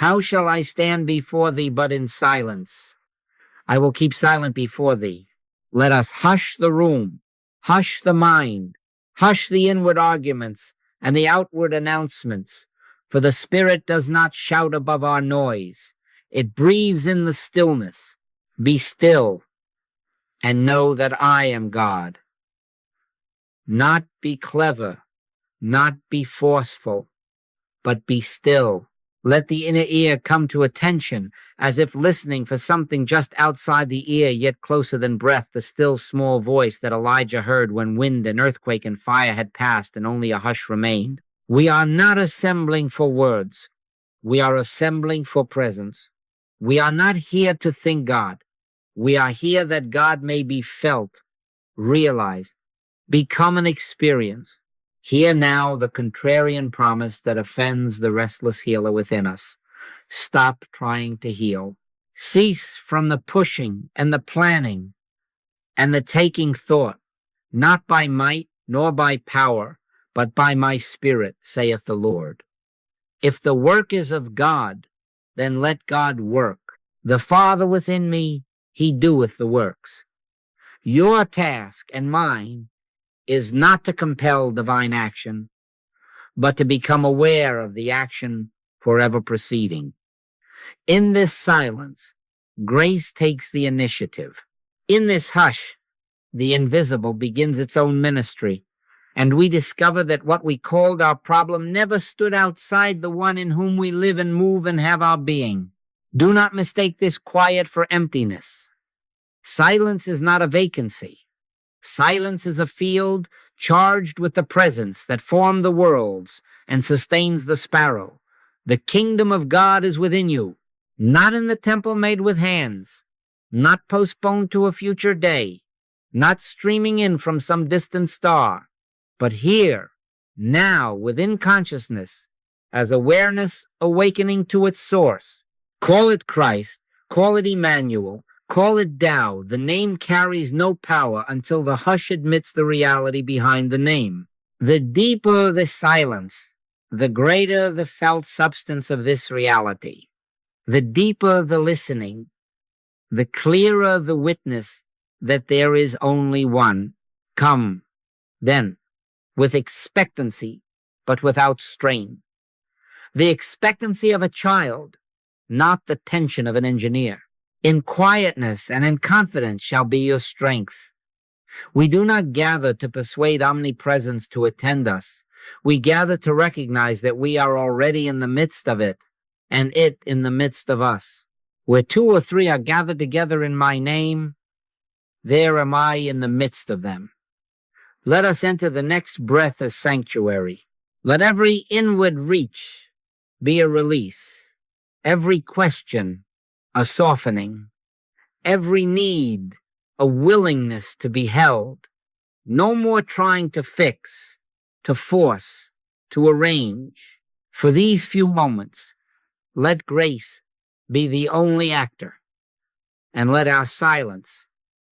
How shall I stand before thee but in silence? I will keep silent before thee. Let us hush the room, hush the mind, hush the inward arguments and the outward announcements, for the Spirit does not shout above our noise. It breathes in the stillness. Be still and know that I am God. Not be clever, not be forceful, but be still. Let the inner ear come to attention, as if listening for something just outside the ear, yet closer than breath, the still small voice that Elijah heard when wind and earthquake and fire had passed and only a hush remained. We are not assembling for words. We are assembling for presence. We are not here to think God. We are here that God may be felt, realized, become an experience. Hear now the contrarian promise that offends the restless healer within us. Stop trying to heal. Cease from the pushing and the planning and the taking thought, not by might nor by power, but by my Spirit, saith the Lord. If the work is of God, then let God work. The Father within me, he doeth the works. Your task and mine is not to compel divine action, but to become aware of the action forever proceeding. In this silence, grace takes the initiative. In this hush, the invisible begins its own ministry, and we discover that what we called our problem never stood outside the one in whom we live and move and have our being. Do not mistake this quiet for emptiness. Silence is not a vacancy. Silence is a field charged with the presence that formed the worlds and sustains the sparrow. The kingdom of God is within you, not in the temple made with hands, not postponed to a future day, not streaming in from some distant star, but here, now, within consciousness, as awareness awakening to its source. Call it Christ, call it Emmanuel, call it Tao. The name carries no power until the hush admits the reality behind the name. The deeper the silence, the greater the felt substance of this reality. The deeper the listening, the clearer the witness that there is only one. Come, then, with expectancy, but without strain. The expectancy of a child, not the tension of an engineer. In quietness and in confidence shall be your strength. We do not gather to persuade omnipresence to attend us. We gather to recognize that we are already in the midst of it, and it in the midst of us. Where two or three are gathered together in my name, there am I in the midst of them. Let us enter the next breath as sanctuary. Let every inward reach be a release, every question a softening, every need a willingness to be held. No more trying to fix, to force, to arrange. For these few moments, let grace be the only actor, and let our silence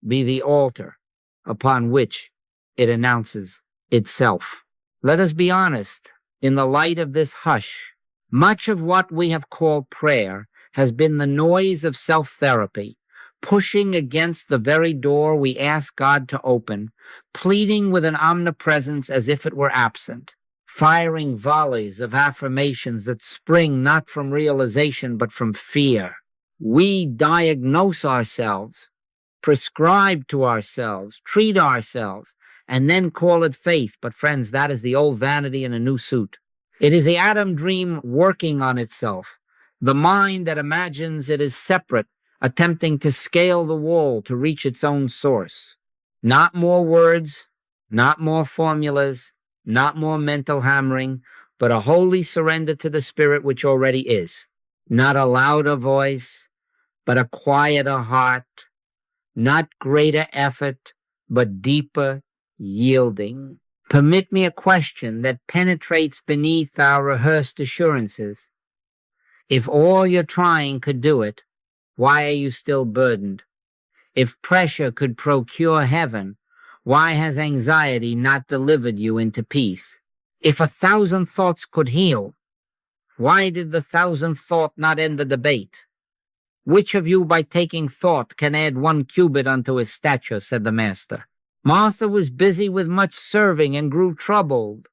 be the altar upon which it announces itself. Let us be honest. In the light of this hush, much of what we have called prayer has been the noise of self-therapy, pushing against the very door we ask God to open, pleading with an omnipresence as if it were absent, firing volleys of affirmations that spring not from realization but from fear. We diagnose ourselves, prescribe to ourselves, treat ourselves, and then call it faith. But friends, that is the old vanity in a new suit. It is the Adam dream working on itself, the mind that imagines it is separate, attempting to scale the wall to reach its own source. Not more words, not more formulas, not more mental hammering, but a holy surrender to the Spirit which already is. Not a louder voice, but a quieter heart. Not greater effort, but deeper yielding. Permit me a question that penetrates beneath our rehearsed assurances. If all you're trying could do it, why are you still burdened? If pressure could procure heaven, why has anxiety not delivered you into peace? If 1,000 thoughts could heal, Why did the thousandth thought not end the debate? Which of you by taking thought can add 1 cubit unto his stature, said the master. Martha was busy with much serving and grew troubled.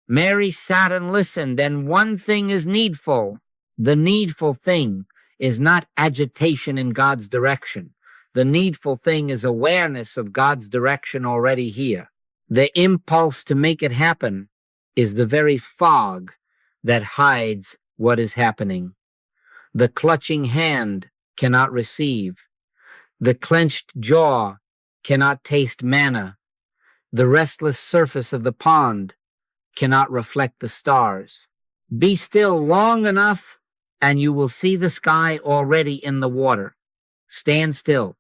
Mary sat and listened, and one thing is needful. The needful thing is not agitation in God's direction. The needful thing is awareness of God's direction already here. The impulse to make it happen is the very fog that hides what is happening. The clutching hand cannot receive. The clenched jaw cannot taste manna. The restless surface of the pond cannot reflect the stars. Be still long enough, and you will see the sky already in the water. Stand still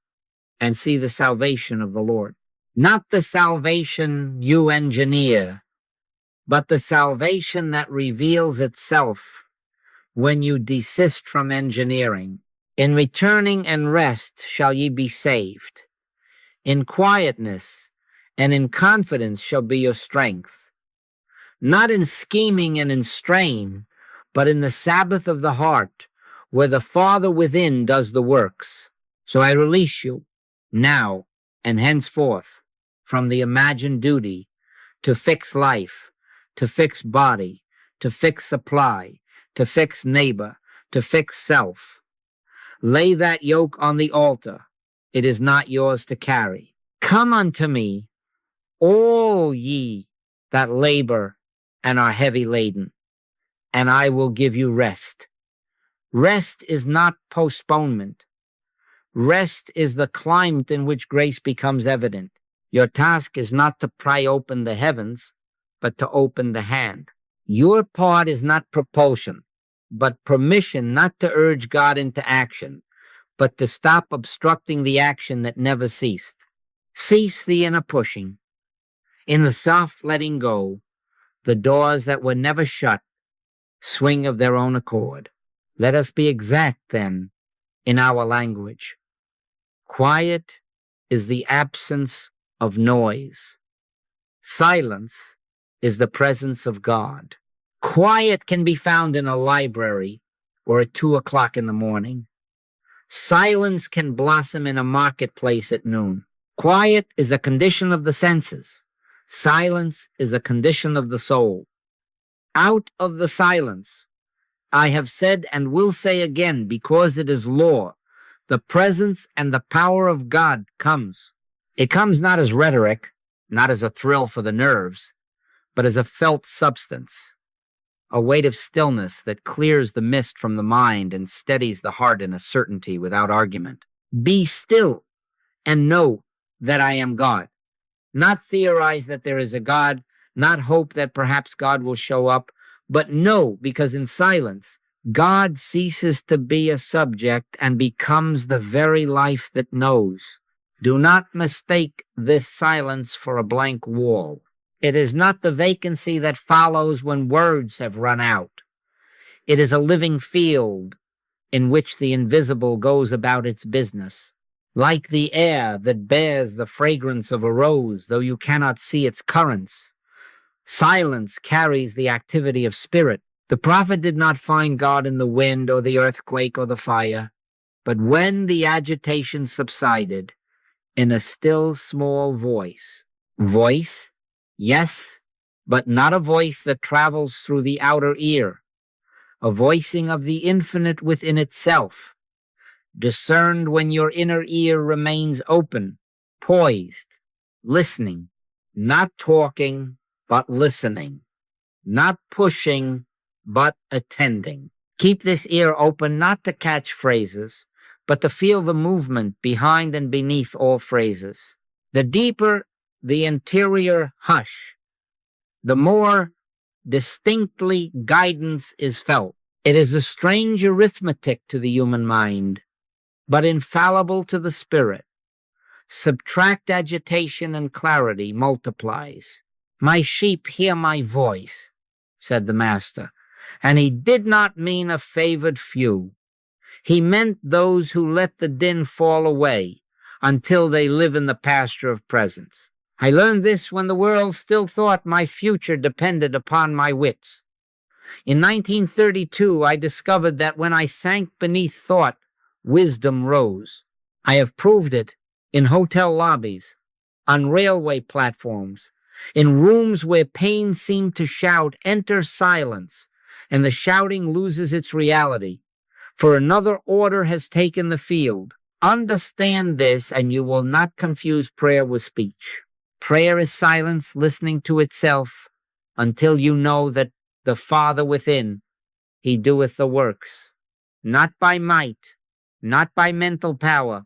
and see the salvation of the Lord. Not the salvation you engineer, but the salvation that reveals itself when you desist from engineering. In returning and rest shall ye be saved. In quietness and in confidence shall be your strength. Not in scheming and in strain, but in the Sabbath of the heart, where the Father within does the works. So I release you now and henceforth from the imagined duty to fix life, to fix body, to fix supply, to fix neighbor, to fix self. Lay that yoke on the altar. It is not yours to carry. Come unto me, all ye that labor and are heavy laden, and I will give you rest. Rest is not postponement. Rest is the climate in which grace becomes evident. Your task is not to pry open the heavens, but to open the hand. Your part is not propulsion, but permission not to urge God into action, but to stop obstructing the action that never ceased. Cease the inner pushing. In the soft letting go, the doors that were never shut swing of their own accord. Let us be exact, then, in our language. Quiet is the absence of noise. Silence is the presence of God. Quiet can be found in a library or at 2 o'clock in the morning. Silence can blossom in a marketplace at noon. Quiet is a condition of the senses. Silence is a condition of the soul. Out of the silence, I have said and will say again, because it is law, the presence and the power of God comes. It comes not as rhetoric, not as a thrill for the nerves, but as a felt substance, a weight of stillness that clears the mist from the mind and steadies the heart in a certainty without argument. Be still and know that I am God. Not theorize that there is a God, not hope that perhaps God will show up, but know, because in silence, God ceases to be a subject and becomes the very life that knows. Do not mistake this silence for a blank wall. It is not the vacancy that follows when words have run out. It is a living field in which the invisible goes about its business. Like the air that bears the fragrance of a rose, though you cannot see its currents, silence carries the activity of spirit. The prophet did not find God in the wind or the earthquake or the fire, but when the agitation subsided, in a still small voice. Voice? Yes, but not a voice that travels through the outer ear. A voicing of the infinite within itself, discerned when your inner ear remains open, poised, listening, not talking, but listening, not pushing, but attending. Keep this ear open not to catch phrases, but to feel the movement behind and beneath all phrases. The deeper the interior hush, the more distinctly guidance is felt. It is a strange arithmetic to the human mind, but infallible to the spirit. Subtract agitation and clarity multiplies. My sheep hear my voice, said the master, and he did not mean a favored few. He meant those who let the din fall away until they live in the pasture of presence. I learned this when the world still thought my future depended upon my wits. In 1932, I discovered that when I sank beneath thought, wisdom rose. I have proved it in hotel lobbies, on railway platforms, in rooms where pain seemed to shout, "Enter silence," and the shouting loses its reality. For another order has taken the field. Understand this, and you will not confuse prayer with speech. Prayer is silence listening to itself until you know that the Father within, he doeth the works, not by might, not by mental power,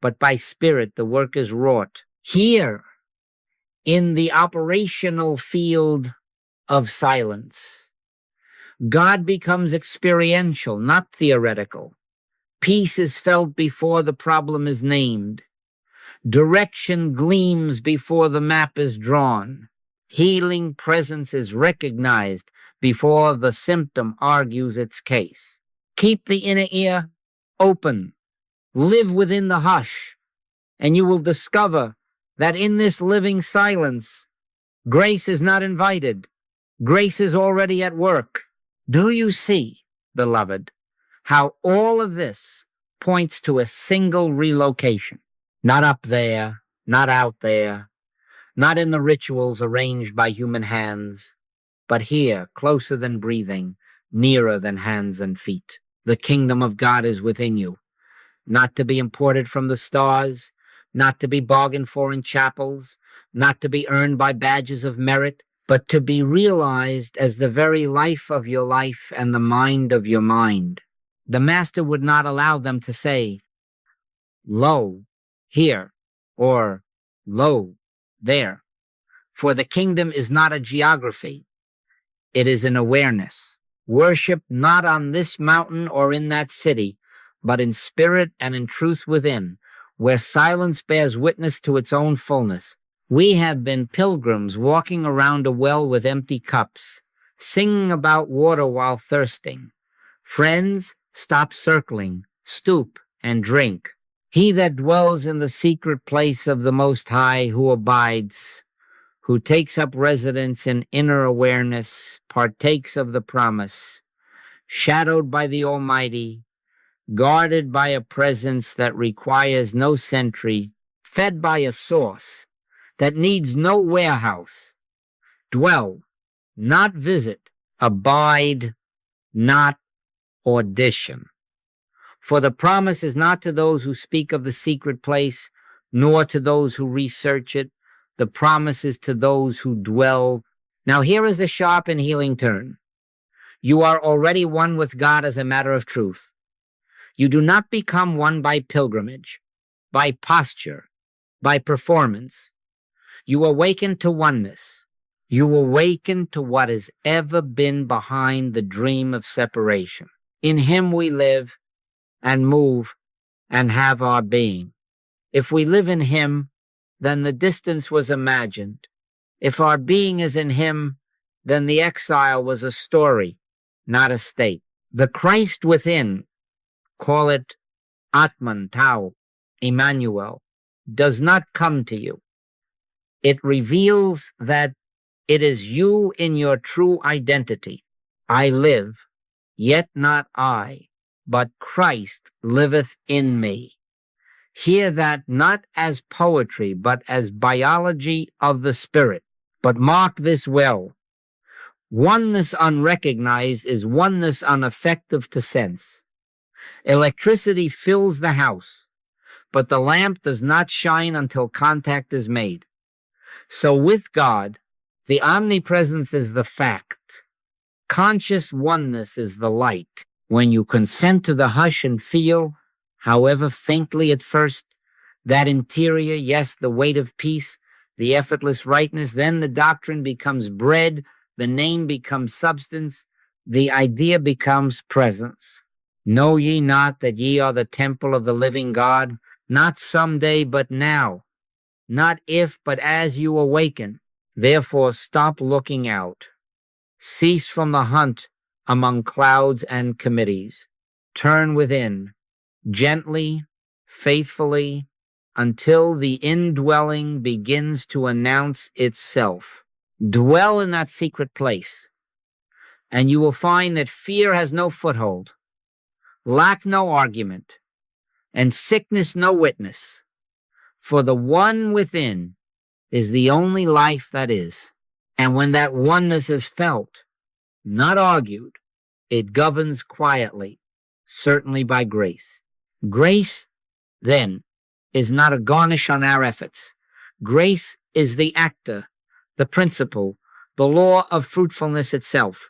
but by spirit the work is wrought. Here, in the operational field of silence, God becomes experiential, not theoretical. Peace is felt before the problem is named. Direction gleams before the map is drawn. Healing presence is recognized before the symptom argues its case. Keep the inner ear open. Live within the hush, and you will discover that in this living silence, grace is not invited. Grace is already at work. Do you see, beloved, how all of this points to a single relocation? Not up there, not out there, not in the rituals arranged by human hands, but here, closer than breathing, nearer than hands and feet. The kingdom of God is within you, not to be imported from the stars, not to be bargained for in chapels, not to be earned by badges of merit, but to be realized as the very life of your life and the mind of your mind. The Master would not allow them to say, "Lo, here," or "Lo, there." For the kingdom is not a geography. It is an awareness. Worship not on this mountain or in that city, but in spirit and in truth within, where silence bears witness to its own fullness. We have been pilgrims walking around a well with empty cups, singing about water while thirsting. Friends, stop circling, stoop and drink. He that dwells in the secret place of the Most High, who abides, who takes up residence in inner awareness, partakes of the promise, shadowed by the Almighty, guarded by a presence that requires no sentry, fed by a source that needs no warehouse. Dwell, not visit, abide, not audition. For the promise is not to those who speak of the secret place, nor to those who research it. The promise is to those who dwell. Now here is the sharp and healing turn. You are already one with God as a matter of truth. You do not become one by pilgrimage, by posture, by performance. You awaken to oneness. You awaken to what has ever been behind the dream of separation. In him we live and move and have our being. If we live in him, then the distance was imagined. If our being is in him, then the exile was a story, not a state. The Christ within, call it Atman, Tao, Emmanuel, does not come to you. It reveals that it is you in your true identity. I live, yet not I, but Christ liveth in me. Hear that not as poetry, but as biology of the spirit. But mark this well. Oneness unrecognized is oneness unaffective to sense. Electricity fills the house, but the lamp does not shine until contact is made. So with God, the omnipresence is the fact. Conscious oneness is the light. When you consent to the hush and feel, however faintly at first, that interior, yes, the weight of peace, the effortless rightness, then the doctrine becomes bread, the name becomes substance, the idea becomes presence. Know ye not that ye are the temple of the living God? Not someday, but now. Not if, but as you awaken. Therefore stop looking out. Cease from the hunt among clouds and committees. Turn within, gently, faithfully, until the indwelling begins to announce itself. Dwell in that secret place. and you will find that fear has no foothold, lack no argument, and sickness no witness. For the one within is the only life that is. And when that oneness is felt, not argued, it governs quietly, certainly by grace. Grace, then, is not a garnish on our efforts. Grace is the actor, the principle, the law of fruitfulness itself,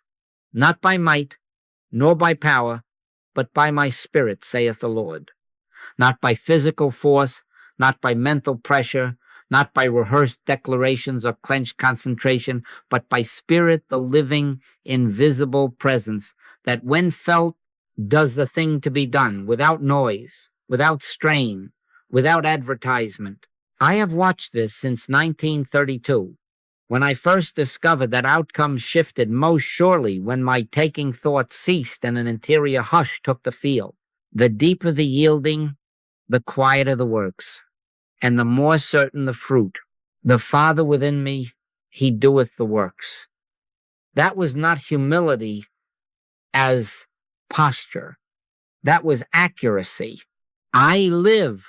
not by might, nor by power, but by my spirit, saith the Lord. Not by physical force, not by mental pressure, not by rehearsed declarations or clenched concentration, but by spirit, the living, invisible presence that when felt does the thing to be done without noise, without strain, without advertisement. I have watched this since 1932, when I first discovered that outcomes shifted most surely when my taking thought ceased and an interior hush took the field. The deeper the yielding, the quieter the works, and the more certain the fruit. The Father within me, he doeth the works. That was not humility as posture. That was accuracy. I live,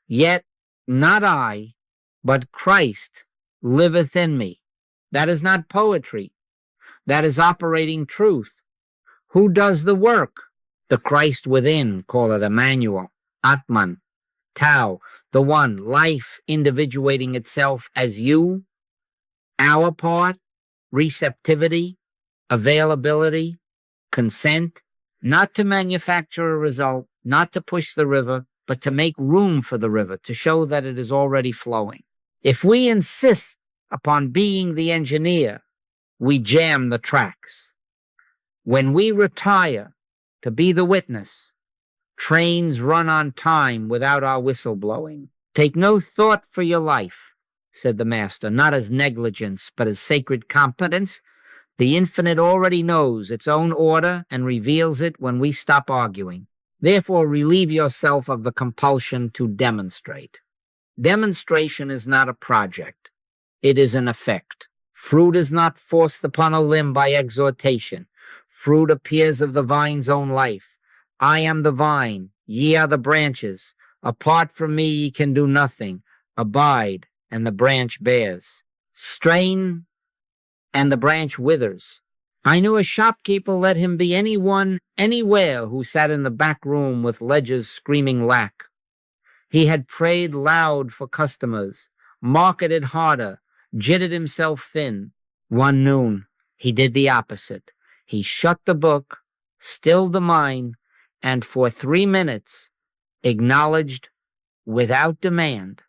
yet not I, but Christ liveth in me. That is not poetry. That is operating truth. Who does the work? The Christ within, call it Emmanuel, Atman, Tao, the one, life individuating itself as you, our part, receptivity, availability, consent, not to manufacture a result, not to push the river, but to make room for the river, to show that it is already flowing. If we insist upon being the engineer, we jam the tracks. When we retire to be the witness, trains run on time without our whistle blowing. Take no thought for your life, said the Master, not as negligence, but as sacred competence. The infinite already knows its own order and reveals it when we stop arguing. Therefore, relieve yourself of the compulsion to demonstrate. Demonstration is not a project. It is an effect. Fruit is not forced upon a limb by exhortation. Fruit appears of the vine's own life. I am the vine, ye are the branches. Apart from me ye can do nothing. Abide, and the branch bears. Strain, and the branch withers. I knew a shopkeeper, let him be anyone, anywhere, who sat in the back room with ledgers screaming lack. He had prayed loud for customers, marketed harder, jittered himself thin. One noon, he did the opposite. He shut the book, stilled the mind, and for 3 minutes acknowledged, without demand,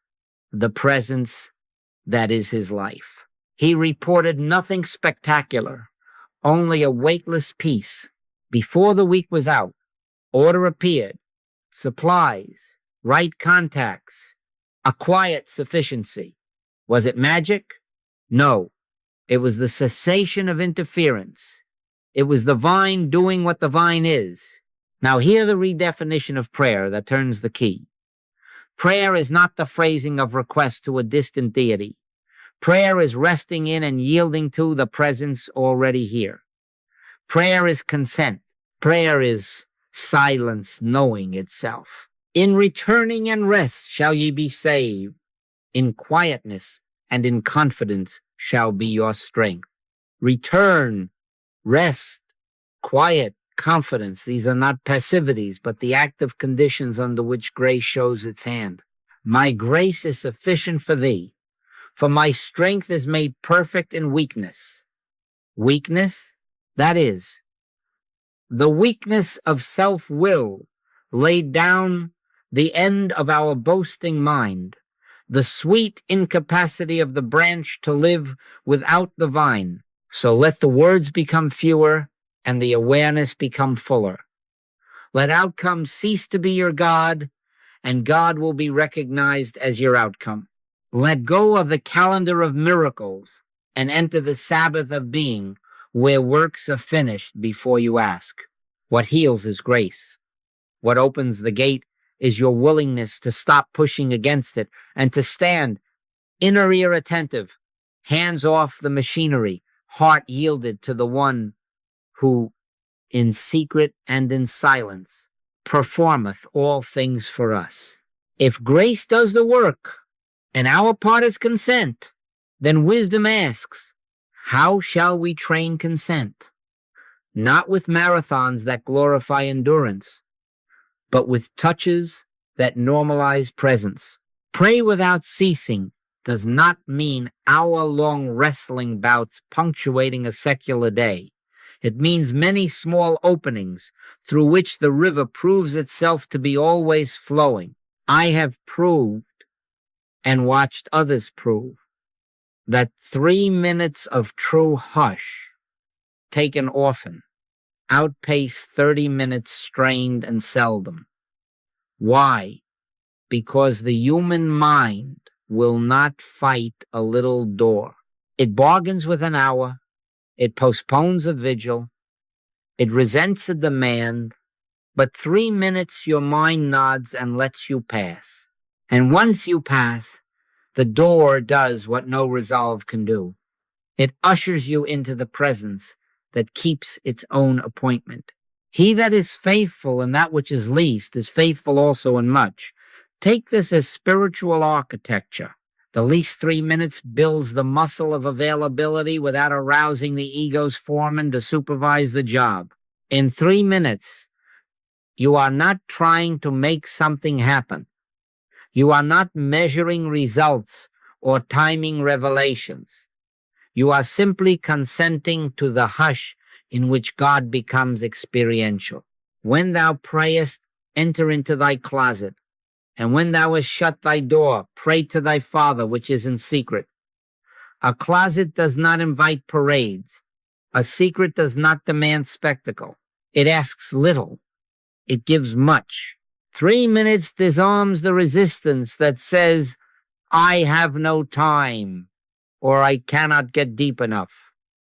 the presence that is his life. He reported nothing spectacular, only a weightless peace. Before the week was out, order appeared, supplies, right contacts, a quiet sufficiency. Was it magic? No. It was the cessation of interference. It was the vine doing what the vine is. Now hear the redefinition of prayer that turns the key. Prayer is not the phrasing of request to a distant deity. Prayer is resting in and yielding to the presence already here. Prayer is consent. Prayer is silence knowing itself. In returning and rest shall ye be saved. In quietness and in confidence shall be your strength. Return, rest, quiet, confidence. These are not passivities, but the active conditions under which grace shows its hand. My grace is sufficient for thee, for my strength is made perfect in weakness. Weakness, that is, the weakness of self-will laid down the end of our boasting mind, the sweet incapacity of the branch to live without the vine. So let the words become fewer and the awareness become fuller. Let outcome cease to be your God, and God will be recognized as your outcome. Let go of the calendar of miracles and enter the Sabbath of being, where works are finished before you ask. What heals is grace. What opens the gate is your willingness to stop pushing against it and to stand, inner ear attentive, hands off the machinery, heart yielded to the one who in secret and in silence performeth all things for us. If grace does the work, and our part is consent, then wisdom asks, how shall we train consent? Not with marathons that glorify endurance, but with touches that normalize presence. Pray without ceasing does not mean hour-long wrestling bouts punctuating a secular day. It means many small openings through which the river proves itself to be always flowing. I have proved and watched others prove that 3 minutes of true hush, taken often, outpace 30 minutes strained and seldom. Why? Because the human mind will not fight a little door. It bargains with an hour. It postpones a vigil. It resents a demand. But 3 minutes your mind nods and lets you pass. And once you pass, the door does what no resolve can do. It ushers you into the presence that keeps its own appointment. He that is faithful in that which is least is faithful also in much. Take this as spiritual architecture. The least 3 minutes builds the muscle of availability without arousing the ego's foreman to supervise the job. In 3 minutes, you are not trying to make something happen. You are not measuring results or timing revelations. You are simply consenting to the hush in which God becomes experiential. When thou prayest, enter into thy closet. And when thou hast shut thy door, pray to thy Father which is in secret. A closet does not invite parades. A secret does not demand spectacle. It asks little. It gives much. 3 minutes disarms the resistance that says, I have no time, or I cannot get deep enough.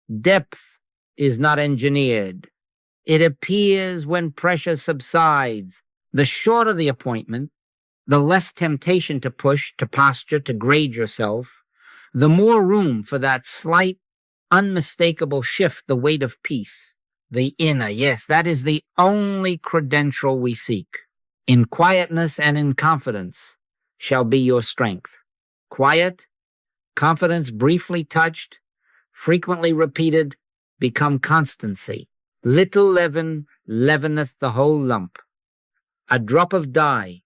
Depth is not engineered. It appears when pressure subsides. The shorter the appointment, the less temptation to push, to posture, to grade yourself, the more room for that slight, unmistakable shift, the weight of peace. The inner, yes, that is the only credential we seek. In quietness and in confidence shall be your strength. Quiet, confidence briefly touched, frequently repeated, become constancy. Little leaven leaveneth the whole lump. A drop of dye,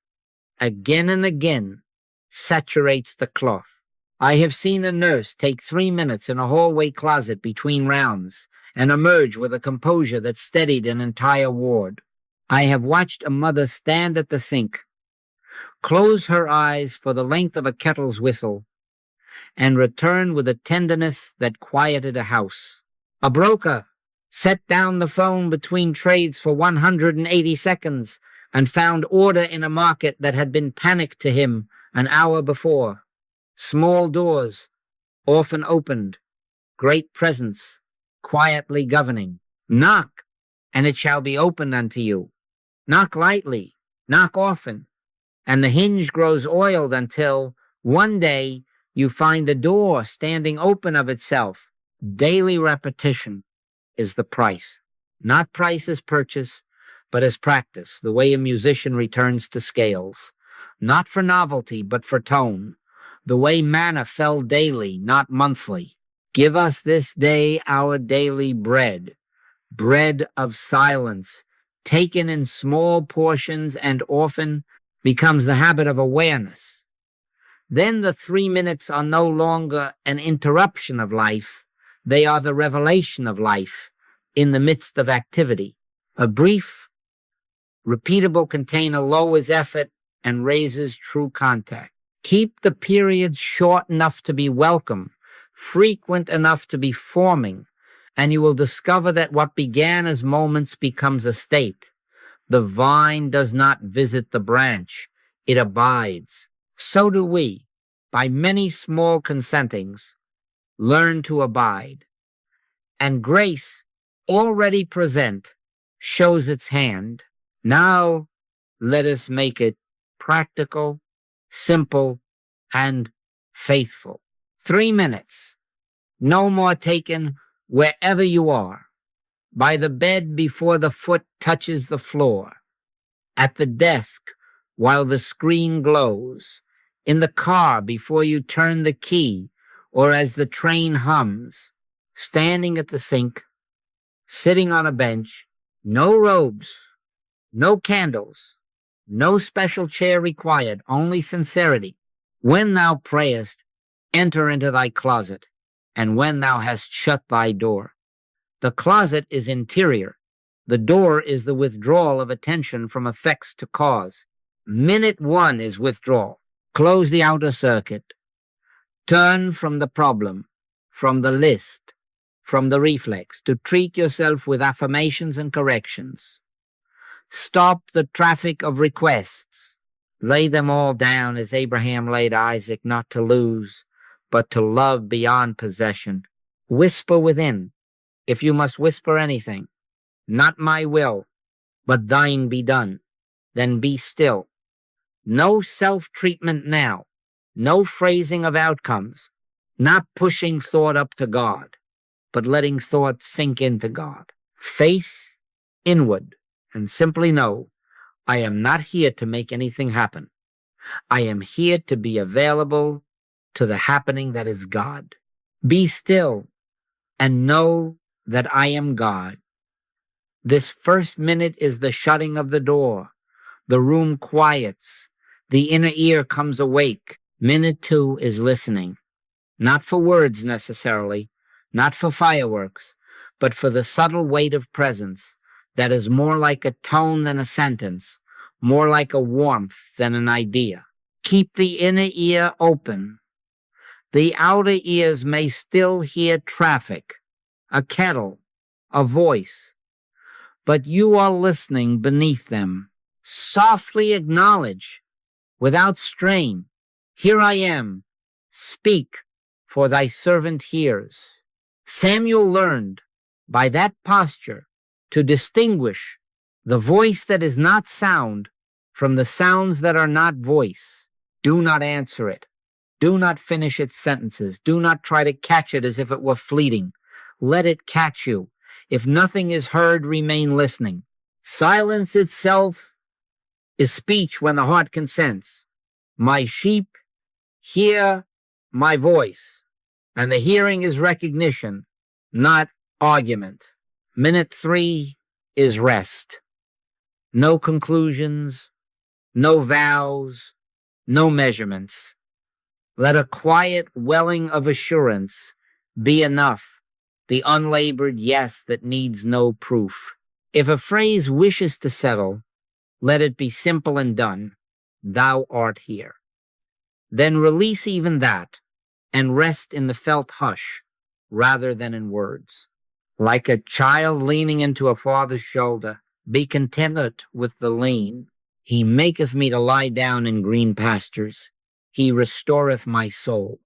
again and again, saturates the cloth. I have seen a nurse take 3 minutes in a hallway closet between rounds and emerge with a composure that steadied an entire ward. I have watched a mother stand at the sink, close her eyes for the length of a kettle's whistle, and return with a tenderness that quieted a house. A broker set down the phone between trades for 180 seconds and found order in a market that had been panicked to him an hour before. Small doors, often opened, great presence, quietly governing. Knock, and it shall be opened unto you. Knock lightly, knock often, and the hinge grows oiled until one day you find the door standing open of itself. Daily repetition is the price. Not price as purchase, but as practice, the way a musician returns to scales. Not for novelty, but for tone. The way manna fell daily, not monthly. Give us this day our daily bread. Bread of silence, taken in small portions and often, becomes the habit of awareness. Then the 3 minutes are no longer an interruption of life. They are the revelation of life in the midst of activity. A brief, repeatable container lowers effort and raises true contact. Keep the periods short enough to be welcome, frequent enough to be forming, and you will discover that what began as moments becomes a state. The vine does not visit the branch, it abides. So do we, by many small consentings, learn to abide. And grace, already present, shows its hand. Now let us make it practical, simple, and faithful. 3 minutes, no more taken wherever you are. by the bed before the foot touches the floor, at the desk while the screen glows, in the car before you turn the key or as the train hums, standing at the sink, sitting on a bench, no robes, no candles, no special chair required, only sincerity. When thou prayest, enter into thy closet, and when thou hast shut thy door. The closet is interior. The door is the withdrawal of attention from effects to cause. Minute 1 is withdrawal. Close the outer circuit. Turn from the problem, from the list, from the reflex, to treat yourself with affirmations and corrections. Stop the traffic of requests. Lay them all down as Abraham laid Isaac, not to lose, but to love beyond possession. Whisper within, if you must whisper anything, not my will, but thine be done. Then be still. No self-treatment now. No phrasing of outcomes. Not pushing thought up to God, but letting thought sink into God. Face inward and simply know, I am not here to make anything happen. I am here to be available to the happening that is God. Be still and know that I am God. This first minute is the shutting of the door. The room quiets. The inner ear comes awake. Minute 2 is listening. Not for words necessarily, not for fireworks, but for the subtle weight of presence that is more like a tone than a sentence, more like a warmth than an idea. Keep the inner ear open. The outer ears may still hear traffic, a kettle, a voice, but you are listening beneath them. Softly acknowledge, without strain, here I am, speak, for thy servant hears. Samuel learned, by that posture, to distinguish the voice that is not sound from the sounds that are not voice. Do not answer it. Do not finish its sentences. Do not try to catch it as if it were fleeting. Let it catch you. If nothing is heard, remain listening. Silence itself is speech when the heart consents. My sheep hear my voice, and the hearing is recognition, not argument. Minute 3 is rest. No conclusions, no vows, no measurements. Let a quiet welling of assurance be enough, the unlabored yes that needs no proof. If a phrase wishes to settle, let it be simple and done. Thou art here. Then release even that and rest in the felt hush rather than in words. Like a child leaning into a father's shoulder, be contented with the lean. He maketh me to lie down in green pastures. He restoreth my soul.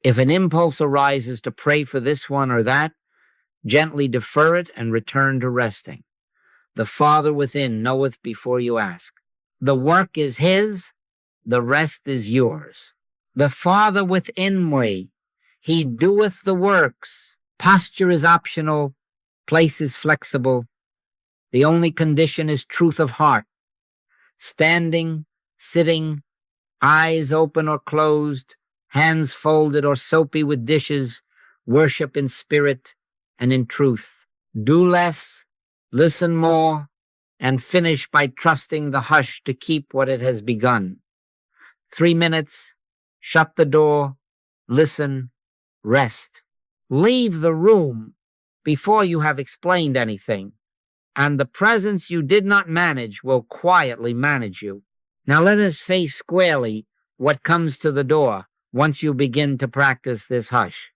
If an impulse arises to pray for this one or that, gently defer it and return to resting. The Father within knoweth before you ask. The work is his, the rest is yours. The Father within me, he doeth the works. Posture is optional, place is flexible. The only condition is truth of heart. Standing, sitting, eyes open or closed, hands folded or soapy with dishes, worship in spirit and in truth. Do less, listen more, and finish by trusting the hush to keep what it has begun. 3 minutes, shut the door, listen, rest. Leave the room before you have explained anything, and the presence you did not manage will quietly manage you. Now let us face squarely what comes to the door once you begin to practice this hush.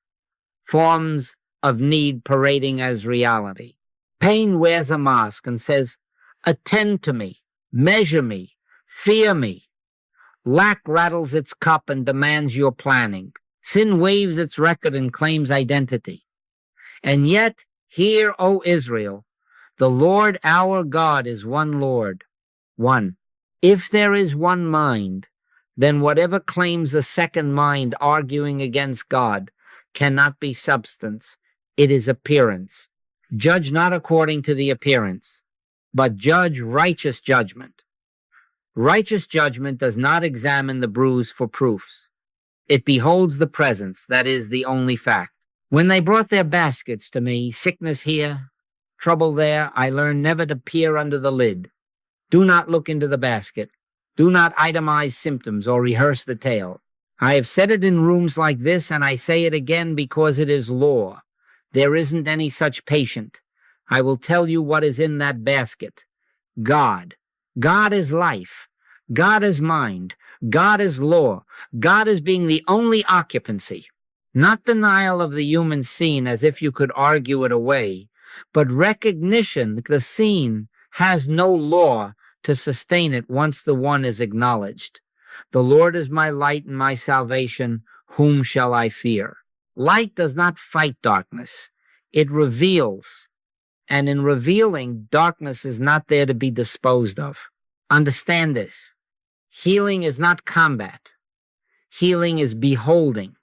Forms of need parading as reality. Pain wears a mask and says, attend to me, measure me, fear me. Lack rattles its cup and demands your planning. Sin waves its record and claims identity. And yet, hear, O Israel, the Lord our God is one Lord, one. If there is one mind, then whatever claims a second mind arguing against God cannot be substance. It is appearance. Judge not according to the appearance, but judge righteous judgment. Righteous judgment does not examine the bruise for proofs. It beholds the presence, that is the only fact. When they brought their baskets to me, sickness here, trouble there, I learned never to peer under the lid. Do not look into the basket. Do not itemize symptoms or rehearse the tale. I have said it in rooms like this, and I say it again because it is law. There isn't any such patient. I will tell you what is in that basket. God. God is life. God is mind. God is law. God is being the only occupancy. Not denial of the human scene as if you could argue it away, but recognition that the scene has no law to sustain it once the one is acknowledged. The Lord is my light and my salvation. Whom shall I fear? Light does not fight darkness. It reveals. And in revealing, darkness is not there to be disposed of. Understand this. Healing is not combat. Healing is beholding.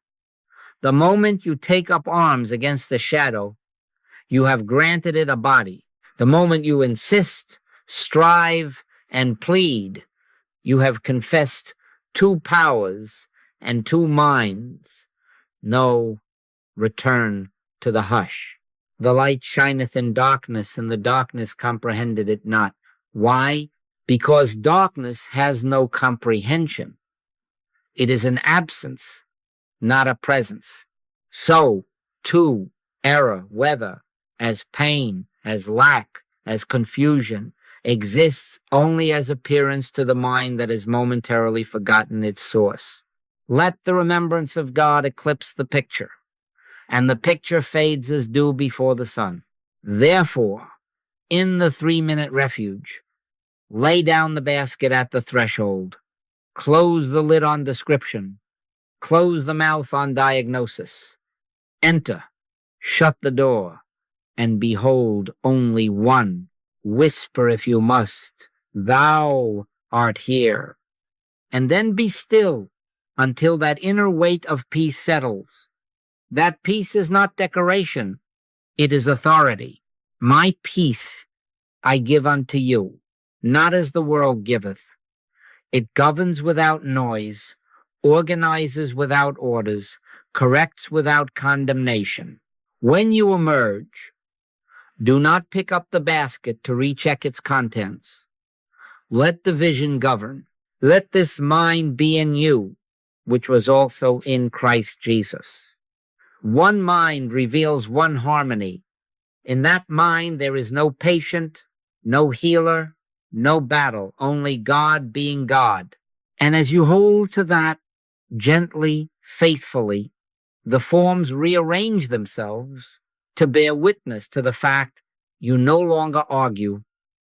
The moment you take up arms against the shadow, you have granted it a body. The moment you insist, strive, and plead, you have confessed two powers and two minds. No return to the hush. The light shineth in darkness, and the darkness comprehended it not. Why? Because darkness has no comprehension. It is an absence, not a presence. So, too, error, whether as pain, as lack, as confusion, exists only as appearance to the mind that has momentarily forgotten its source. Let the remembrance of God eclipse the picture, and the picture fades as dew before the sun. Therefore, in the 3-minute refuge, lay down the basket at the threshold, close the lid on description, close the mouth on diagnosis, enter, shut the door, and behold only one. Whisper if you must, thou art here. And then be still until that inner weight of peace settles. That peace is not decoration, it is authority. My peace I give unto you, not as the world giveth. It governs without noise, organizes without orders, corrects without condemnation. When you emerge, do not pick up the basket to recheck its contents. Let the vision govern. Let this mind be in you, which was also in Christ Jesus. One mind reveals one harmony. In that mind there is no patient, no healer, no battle, only God being God. And as you hold to that gently, faithfully, the forms rearrange themselves to bear witness to the fact you no longer argue,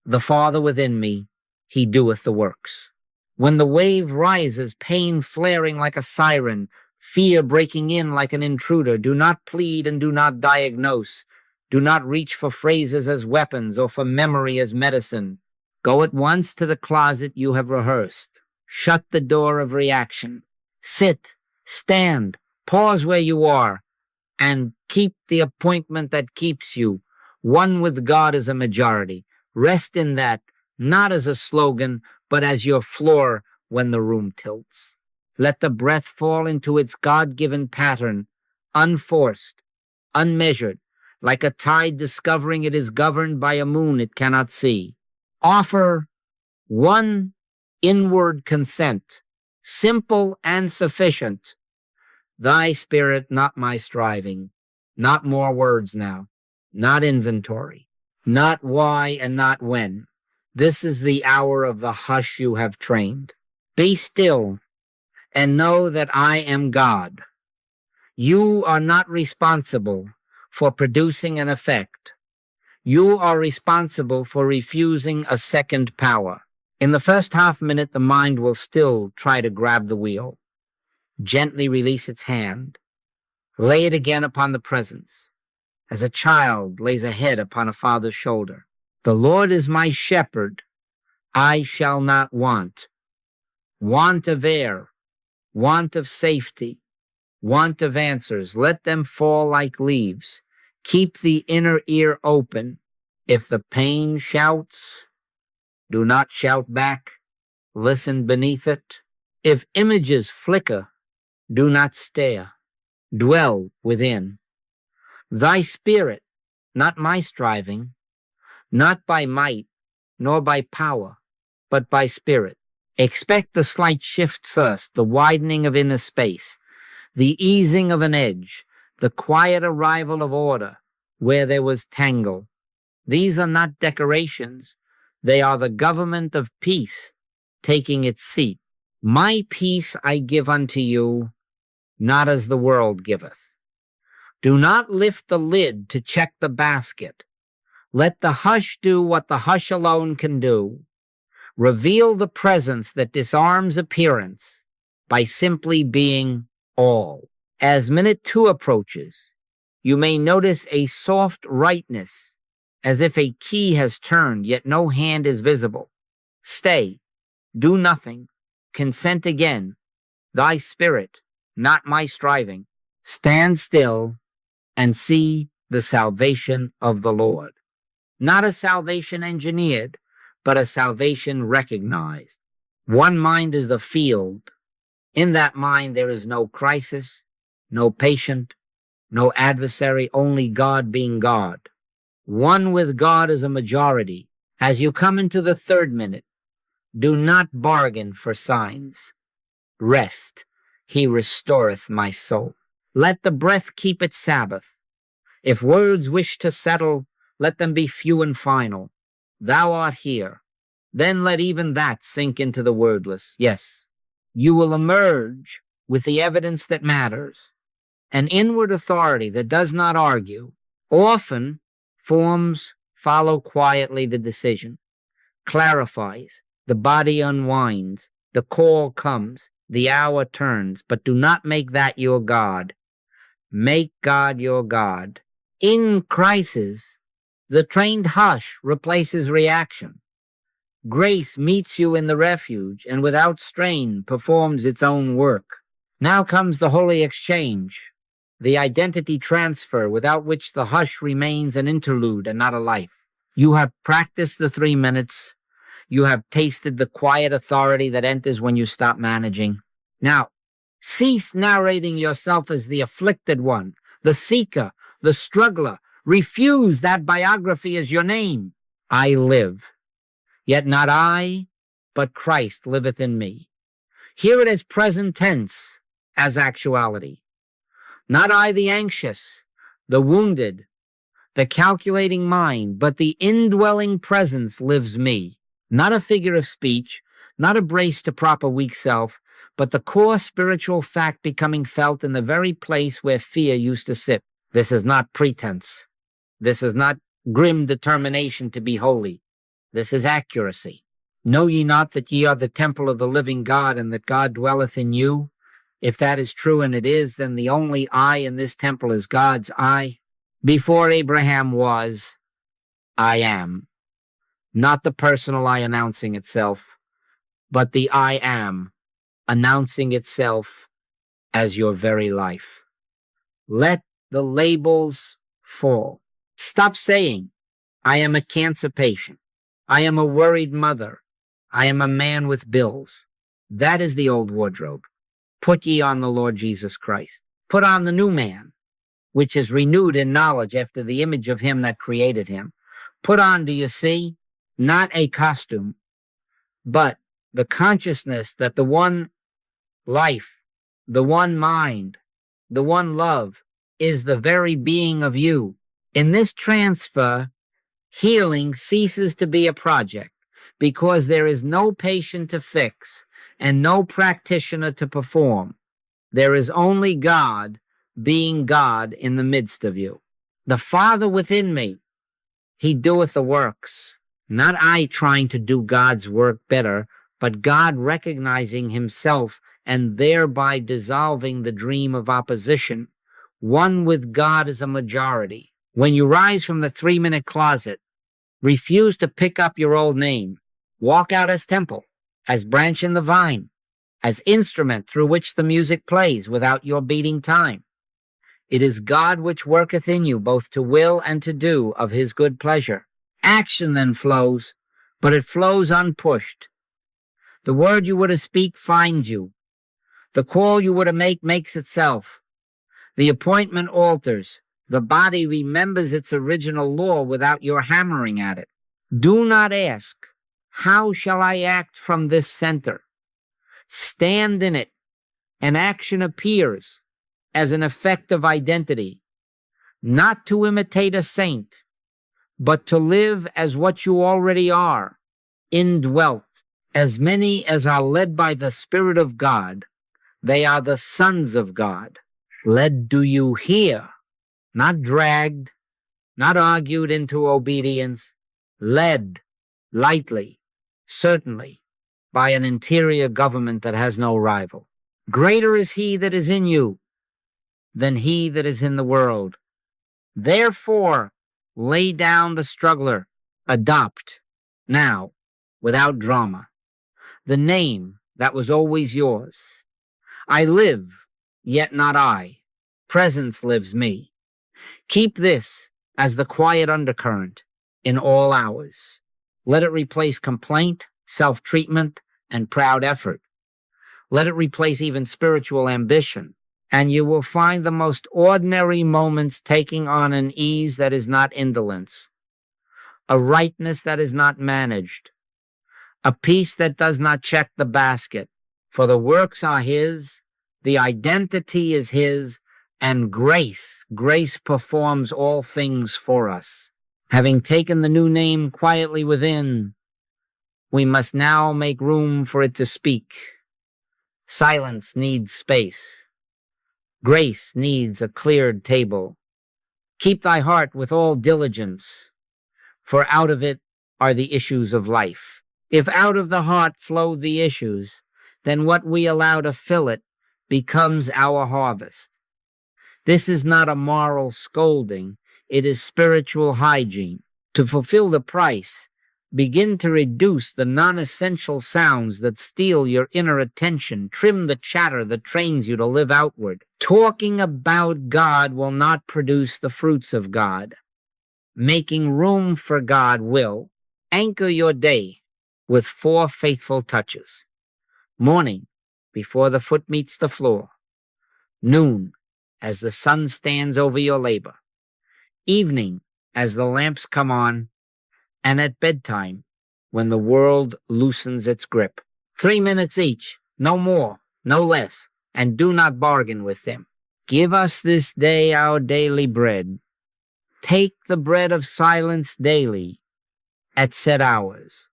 the Father within me, he doeth the works. When the wave rises, pain flaring like a siren, fear breaking in like an intruder, do not plead and do not diagnose. Do not reach for phrases as weapons or for memory as medicine. Go at once to the closet you have rehearsed. Shut the door of reaction. Sit, stand, pause where you are, and keep the appointment that keeps you. One with God as a majority. Rest in that, not as a slogan, but as your floor when the room tilts. Let the breath fall into its God-given pattern, unforced, unmeasured, like a tide discovering it is governed by a moon it cannot see. Offer one inward consent, simple and sufficient. Thy spirit, not my striving. Not more words now. Not inventory. Not why and not when. This is the hour of the hush you have trained. Be still and know that I am God. You are not responsible for producing an effect. You are responsible for refusing a second power. In the first half minute, the mind will still try to grab the wheel. Gently release its hand. Lay it again upon the presence, as a child lays a head upon a father's shoulder. The Lord is my shepherd. I shall not want. Want of air, want of safety, want of answers. Let them fall like leaves. Keep the inner ear open. If the pain shouts, do not shout back. Listen beneath it. If images flicker, do not stare. Dwell within. Thy spirit, not my striving, not by might, nor by power, but by spirit. Expect the slight shift first, the widening of inner space, the easing of an edge, the quiet arrival of order where there was tangle. These are not decorations. They are the government of peace taking its seat. My peace I give unto you, not as the world giveth. Do not lift the lid to check the basket. Let the hush do what the hush alone can do. Reveal the presence that disarms appearance by simply being all. As minute 2 approaches, you may notice a soft rightness, as if a key has turned, yet no hand is visible. Stay, do nothing, consent again. Thy spirit, not my striving. Stand still and see the salvation of the Lord. Not a salvation engineered, but a salvation recognized. One mind is the field. In that mind there is no crisis, no patient, no adversary, only God being God. One with God is a majority. As you come into the 3rd minute, do not bargain for signs. Rest. He restoreth my soul. Let the breath keep its Sabbath. If words wish to settle, let them be few and final. Thou art here. Then let even that sink into the wordless. Yes, you will emerge with the evidence that matters. An inward authority that does not argue. Often, forms follow quietly the decision. Clarifies. The body unwinds. The call comes. The hour turns. But do not make that your God. Make God your God. In crisis, the trained hush replaces reaction. Grace meets you in the refuge and without strain performs its own work. Now comes the holy exchange, the identity transfer without which the hush remains an interlude and not a life. You have practiced the 3 minutes. You have tasted the quiet authority that enters when you stop managing. Now, cease narrating yourself as the afflicted one, the seeker, the struggler. Refuse that biography as your name. I live. Yet not I, but Christ liveth in me. Hear it as present tense, as actuality. Not I the anxious, the wounded, the calculating mind, but the indwelling presence lives me. Not a figure of speech, not a brace to prop a weak self, but the core spiritual fact becoming felt in the very place where fear used to sit. This is not pretense. This is not grim determination to be holy. This is accuracy. Know ye not that ye are the temple of the living God, and that God dwelleth in you? If that is true, and it is, then the only I in this temple is God's I. Before Abraham was, I am. Not the personal I announcing itself, but the I am announcing itself as your very life. Let the labels fall. Stop saying, I am a cancer patient. I am a worried mother. I am a man with bills. That is the old wardrobe. Put ye on the Lord Jesus Christ. Put on the new man, which is renewed in knowledge after the image of him that created him. Put on, do you see, not a costume, but the consciousness that the one life, the one mind, the one love is the very being of you. In this transfer, healing ceases to be a project because there is no patient to fix and no practitioner to perform. There is only God being God in the midst of you. The Father within me, he doeth the works. Not I trying to do God's work better, but God recognizing himself and thereby dissolving the dream of opposition. One with God is a majority. When you rise from the 3-minute closet, refuse to pick up your old name. Walk out as temple, as branch in the vine, as instrument through which the music plays without your beating time. It is God which worketh in you both to will and to do of his good pleasure. Action then flows, but it flows unpushed. The word you were to speak finds you. The call you were to make makes itself. The appointment alters. The body remembers its original law without your hammering at it. Do not ask, how shall I act from this center? Stand in it, and action appears as an effect of identity, not to imitate a saint, but to live as what you already are, indwelt. As many as are led by the Spirit of God, they are the sons of God. Led do you hear, not dragged, not argued into obedience, led lightly, certainly, by an interior government that has no rival. Greater is he that is in you than he that is in the world. Therefore, lay down the struggler, adopt, now, without drama, the name that was always yours. I live, yet not I. Presence lives me. Keep this as the quiet undercurrent in all hours. Let it replace complaint, self-treatment, and proud effort. Let it replace even spiritual ambition, and you will find the most ordinary moments taking on an ease that is not indolence, a rightness that is not managed, a peace that does not check the basket. For the works are his, the identity is his, and grace performs all things for us. Having taken the new name quietly within, we must now make room for it to speak. Silence needs space. Grace needs a cleared table. Keep thy heart with all diligence, for out of it are the issues of life. If out of the heart flow the issues, then what we allow to fill it becomes our harvest. This is not a moral scolding, it is spiritual hygiene. To fulfill the price, begin to reduce the non-essential sounds that steal your inner attention. Trim the chatter that trains you to live outward. Talking about God will not produce the fruits of God. Making room for God will. Anchor your day with 4 faithful touches. Morning, before the foot meets the floor. Noon, as the sun stands over your labor. Evening, as the lamps come on. And at bedtime, when the world loosens its grip. 3 minutes each, no more, no less, and do not bargain with them. Give us this day our daily bread. Take the bread of silence daily at set hours.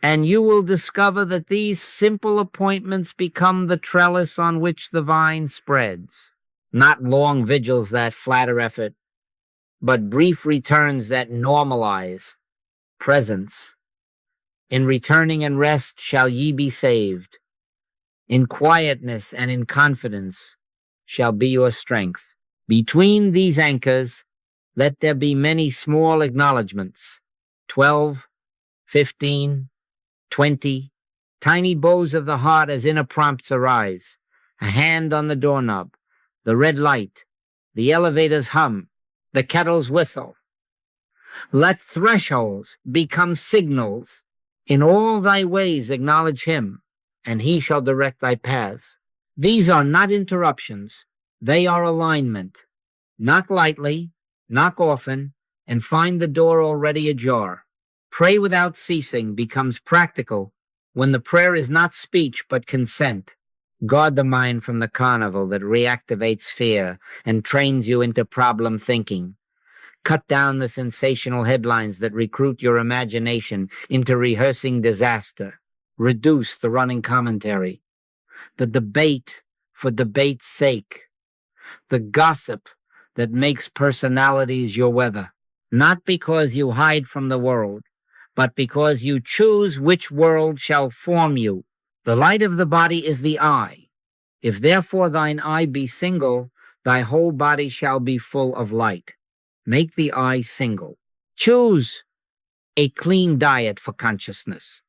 And you will discover that these simple appointments become the trellis on which the vine spreads. Not long vigils that flatter effort, but brief returns that normalize presence. In returning and rest shall ye be saved. In quietness and in confidence shall be your strength. Between these anchors, let there be many small acknowledgments. 12, 15, 20, tiny bows of the heart as inner prompts arise. A hand on the doorknob, the red light, the elevator's hum, the kettle's whistle. Let thresholds become signals. In all thy ways acknowledge him, and he shall direct thy paths. These are not interruptions. They are alignment. Knock lightly, knock often, and find the door already ajar. Pray without ceasing becomes practical when the prayer is not speech but consent. Guard the mind from the carnival that reactivates fear and trains you into problem thinking. Cut down the sensational headlines that recruit your imagination into rehearsing disaster. Reduce the running commentary, the debate for debate's sake, the gossip that makes personalities your weather. Not because you hide from the world, but because you choose which world shall form you. The light of the body is the eye. If therefore thine eye be single, thy whole body shall be full of light. Make the eye single. Choose a clean diet for consciousness.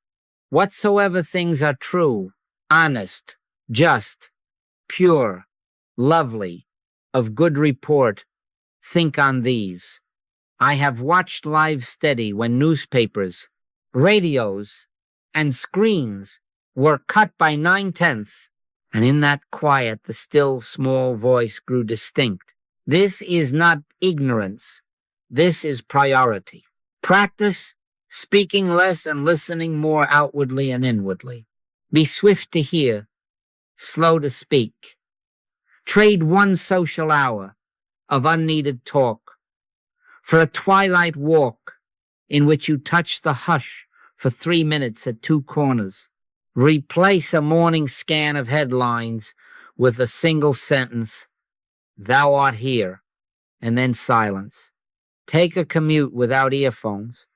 Whatsoever things are true, honest, just, pure, lovely, of good report, think on these. I have watched live steady when newspapers, radios, and screens were cut by 9/10, and in that quiet the still small voice grew distinct. This is not ignorance. This is priority. Practice speaking less and listening more outwardly and inwardly. Be swift to hear, slow to speak. Trade one social hour of unneeded talk for a twilight walk in which you touch the hush for 3 minutes at two corners. Replace a morning scan of headlines with a single sentence, "Thou art here," and then silence. Take a commute without earphones.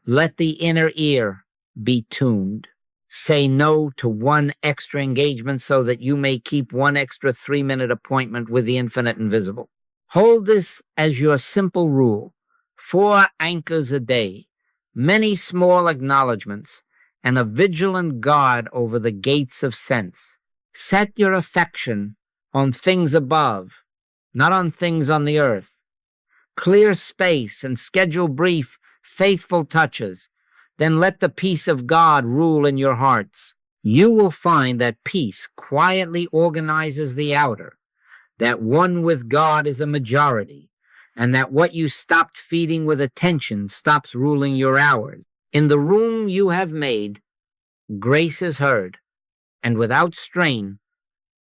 Let the inner ear be tuned. Say no to one extra engagement so that you may keep one extra 3-minute appointment with the infinite invisible. Hold this as your simple rule. 4 anchors a day, many small acknowledgments, and a vigilant guard over the gates of sense. Set your affection on things above, not on things on the earth. Clear space and schedule brief, faithful touches. Then let the peace of God rule in your hearts. You will find that peace quietly organizes the outer, that one with God is a majority, and that what you stopped feeding with attention stops ruling your hours. In the room you have made, grace is heard, and without strain,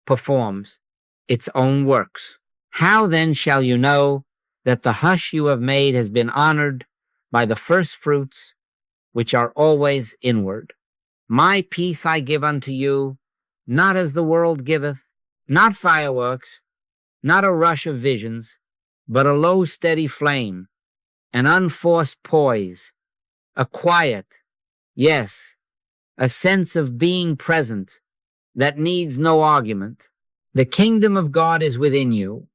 performs its own works. How then shall you know that the hush you have made has been honored by the first fruits, which are always inward? My peace I give unto you, not as the world giveth, not fireworks, not a rush of visions, but a low, steady flame, an unforced poise, a quiet, yes, a sense of being present that needs no argument. The kingdom of God is within you.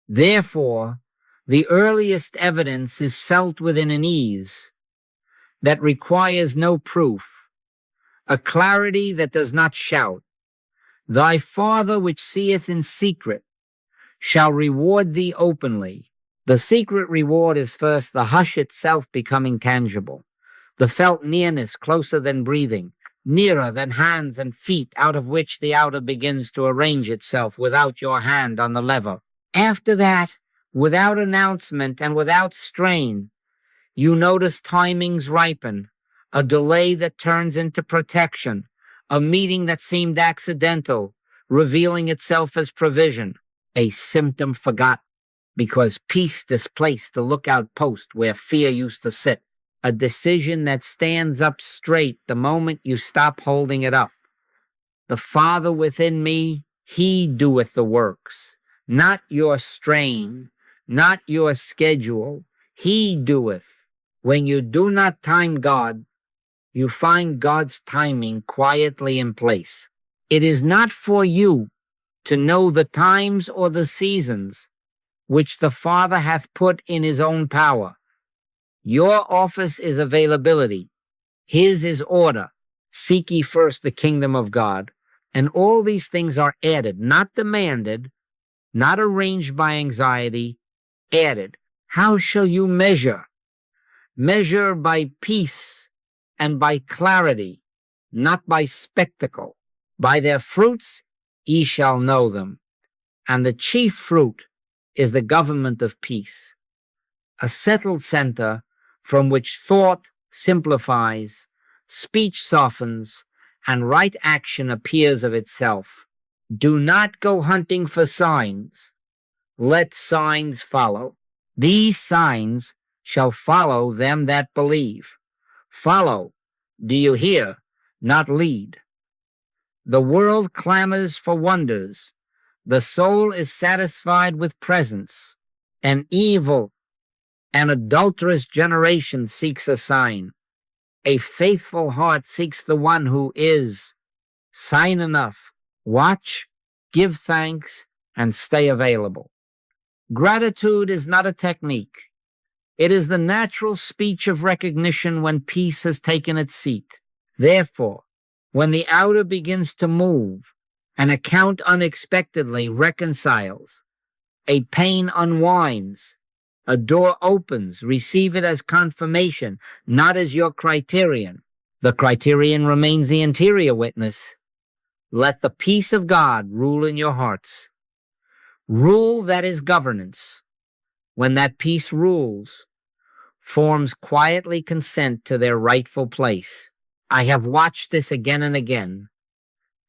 Therefore, the earliest evidence is felt within an ease that requires no proof, a clarity that does not shout. Thy Father which seeth in secret shall reward thee openly. The secret reward is first the hush itself becoming tangible, the felt nearness closer than breathing, nearer than hands and feet, out of which the outer begins to arrange itself without your hand on the lever. After that, without announcement and without strain, you notice timings ripen, a delay that turns into protection, a meeting that seemed accidental, revealing itself as provision, a symptom forgot because peace displaced the lookout post where fear used to sit, a decision that stands up straight the moment you stop holding it up. The Father within me, he doeth the works, not your strain, not your schedule. He doeth. When you do not time God, you find God's timing quietly in place. It is not for you to know the times or the seasons which the Father hath put in his own power. Your office is availability. His is order. Seek ye first the kingdom of God. And all these things are added, not demanded, not arranged by anxiety, added. How shall you measure? Measure by peace and by clarity, not by spectacle. By their fruits ye shall know them. And the chief fruit is the government of peace, a settled center from which thought simplifies, speech softens, and right action appears of itself. Do not go hunting for signs. Let signs follow. These signs shall follow them that believe. Follow, do you hear, not lead. The world clamors for wonders. The soul is satisfied with presence. An evil and adulterous generation seeks a sign. A faithful heart seeks the one who is. Sign enough. Watch, give thanks, and stay available. Gratitude is not a technique. It is the natural speech of recognition when peace has taken its seat. Therefore, when the outer begins to move, an account unexpectedly reconciles, A pain unwinds. A door opens. Receive it as confirmation, not as your criterion. The criterion remains the interior witness. Let the peace of God rule in your hearts. Rule, that is governance. When that peace rules, forms quietly consent to their rightful place. I have watched this again and again.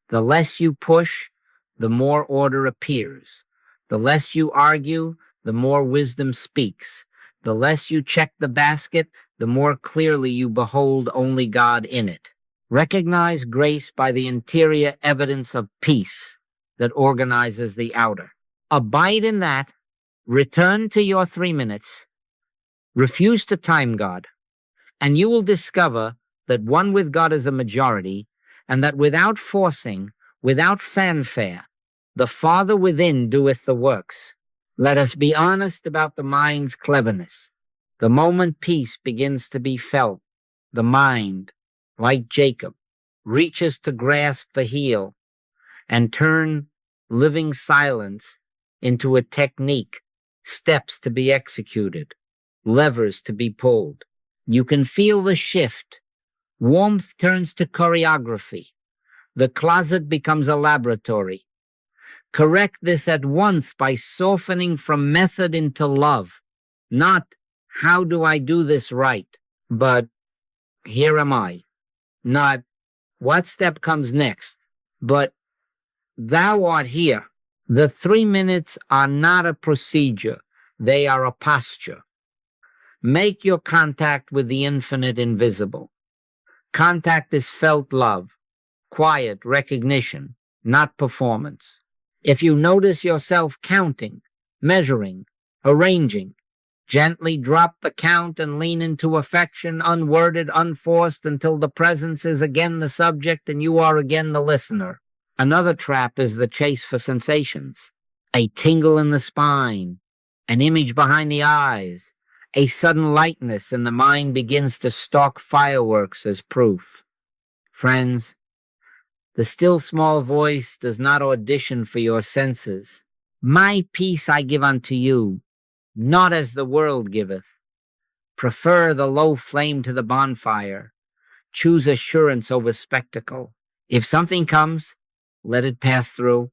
The less you push, the more order appears. The less you argue, the more wisdom speaks. The less you check the basket, the more clearly you behold only God in it. Recognize grace by the interior evidence of peace that organizes the outer. Abide in that. Return to your 3 minutes. Refuse to time God, and you will discover that one with God is a majority, and that without forcing, without fanfare, the Father within doeth the works. Let us be honest about the mind's cleverness. The moment peace begins to be felt, the mind, like Jacob, reaches to grasp the heel and turn living silence into a technique, steps to be executed, levers to be pulled. You can feel the shift. Warmth turns to choreography. The closet becomes a laboratory. Correct this at once by softening from method into love. Not, how do I do this right? But, here am I. Not, what step comes next? But, thou art here. The 3 minutes are not a procedure. They are a posture. Make your contact with the infinite invisible. Contact is felt love, quiet recognition, not performance. If you notice yourself counting, measuring, arranging, gently drop the count and lean into affection, unworded, unforced, until the presence is again the subject and you are again the listener. Another trap is the chase for sensations. A tingle in the spine, an image behind the eyes, a sudden lightness, and the mind begins to stalk fireworks as proof. Friends, the still small voice does not audition for your senses. My peace I give unto you, not as the world giveth. Prefer the low flame to the bonfire. Choose assurance over spectacle. If something comes, let it pass through.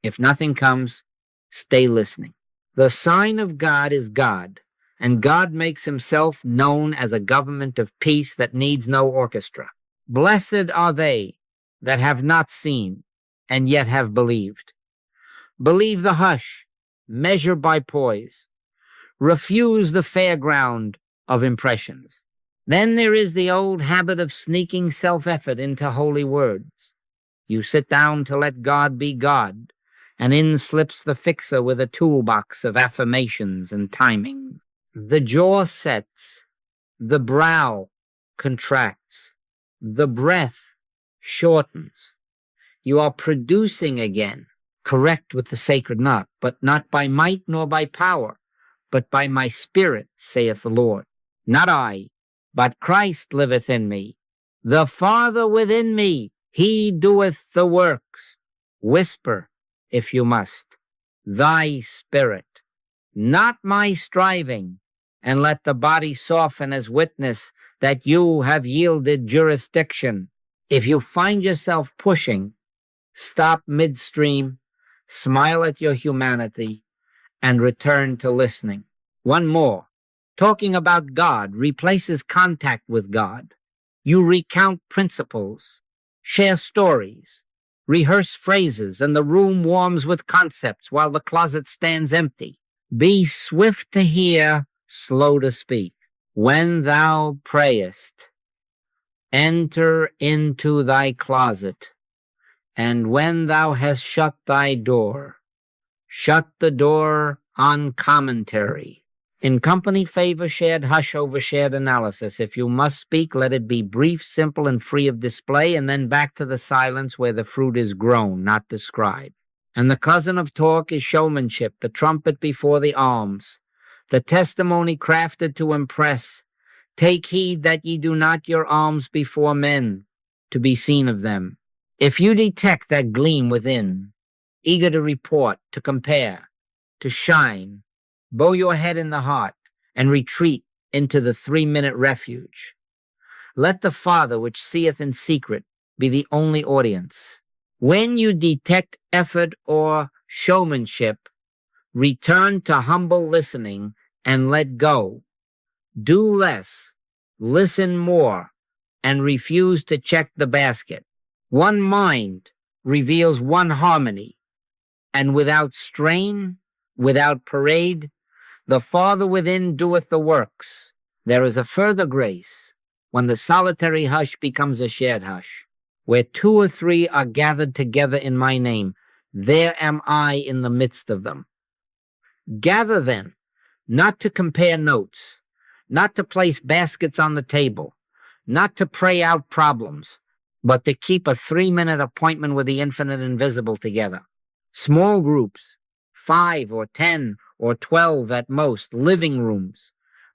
If nothing comes, stay listening. The sign of God is God, and God makes himself known as a government of peace that needs no orchestra. Blessed are they that have not seen and yet have believed. Believe the hush, measure by poise. Refuse the fairground of impressions. Then there is the old habit of sneaking self-effort into holy words. You sit down to let God be God, and in slips the fixer with a toolbox of affirmations and timing. The jaw sets, the brow contracts, the breath shortens. You are producing again, correct with the sacred knot, but not by might nor by power, but by my spirit, saith the Lord. Not I, but Christ liveth in me. The Father within me, he doeth the works. Whisper, if you must, thy spirit, not my striving, and let the body soften as witness that you have yielded jurisdiction. If you find yourself pushing, stop midstream, smile at your humanity, and return to listening. One more. Talking about God replaces contact with God. You recount principles, share stories, rehearse phrases, and the room warms with concepts while the closet stands empty. Be swift to hear, slow to speak. When thou prayest, enter into thy closet, and when thou hast shut thy door, shut the door on commentary. In company, favor shared, hush over shared analysis. If you must speak, let it be brief, simple, and free of display, and then back to the silence where the fruit is grown, not described. And the cousin of talk is showmanship, the trumpet before the arms, the testimony crafted to impress. Take heed that ye do not your alms before men, to be seen of them. If you detect that gleam within, eager to report, to compare, to shine, bow your head in the heart, and retreat into the 3-minute refuge. Let the Father which seeth in secret be the only audience. When you detect effort or showmanship, return to humble listening and let go. Do less, listen more, and refuse to check the basket. One mind reveals one harmony, and without strain, without parade, the Father within doeth the works. There is a further grace when the solitary hush becomes a shared hush. Where 2 or 3 are gathered together in my name, there am I in the midst of them. Gather then, not to compare notes, not to place baskets on the table, not to pray out problems, but to keep a 3-minute appointment with the infinite invisible together. Small groups, 5 or 10 or 12 at most, living rooms,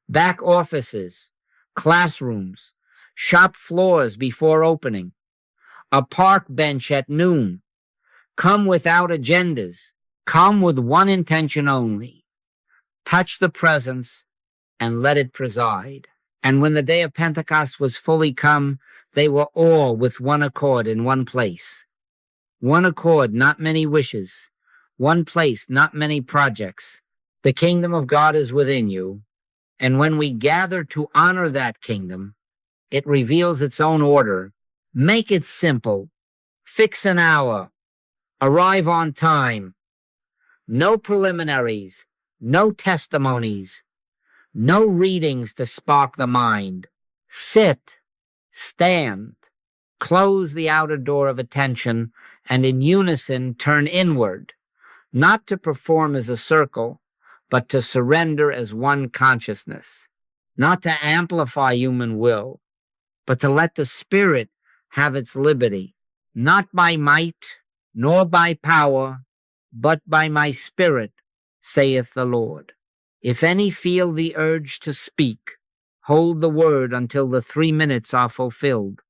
back offices, classrooms, shop floors before opening, a park bench at noon. Come without agendas. Come with one intention only. Touch the presence and let it preside. And when the day of Pentecost was fully come, they were all with one accord in one place. One accord, not many wishes. One place, not many projects. The kingdom of God is within you. And when we gather to honor that kingdom, it reveals its own order. Make it simple. Fix an hour. Arrive on time. No preliminaries. No testimonies. No readings to spark the mind. Sit. Stand. Close the outer door of attention and in unison turn inward, not to perform as a circle, but to surrender as one consciousness, not to amplify human will, but to let the Spirit have its liberty, not by might, nor by power, but by my Spirit, saith the Lord. If any feel the urge to speak, hold the word until the 3 minutes are fulfilled,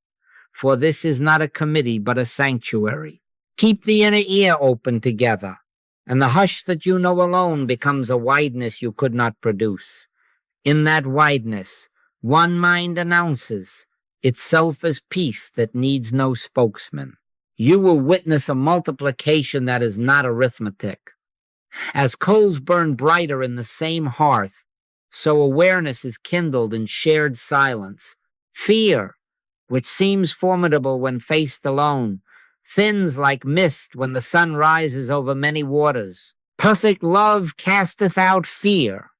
for this is not a committee, but a sanctuary. Keep the inner ear open together, and the hush that you know alone becomes a wideness you could not produce. In that wideness, one mind announces itself as peace that needs no spokesman. You will witness a multiplication that is not arithmetic. As coals burn brighter in the same hearth, so awareness is kindled in shared silence. Fear, which seems formidable when faced alone, thins like mist when the sun rises over many waters. Perfect love casteth out fear.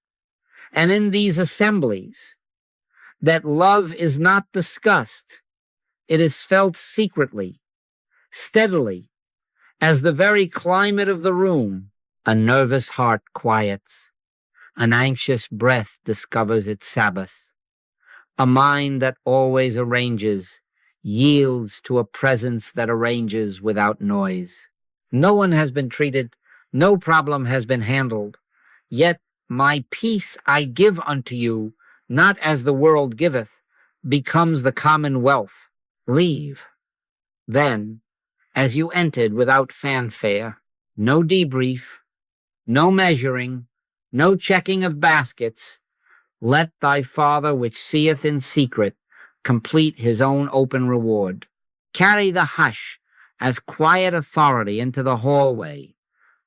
And in these assemblies, that love is not discussed. It is felt secretly, steadily, as the very climate of the room. A nervous heart quiets. An anxious breath discovers its Sabbath. A mind that always arranges yields to a presence that arranges without noise. No one has been treated, no problem has been handled. Yet my peace I give unto you, not as the world giveth, becomes the commonwealth. Leave. Then, as you entered without fanfare, no debrief, no measuring, no checking of baskets, let thy Father which seeth in secret complete his own open reward. Carry the hush as quiet authority into the hallway,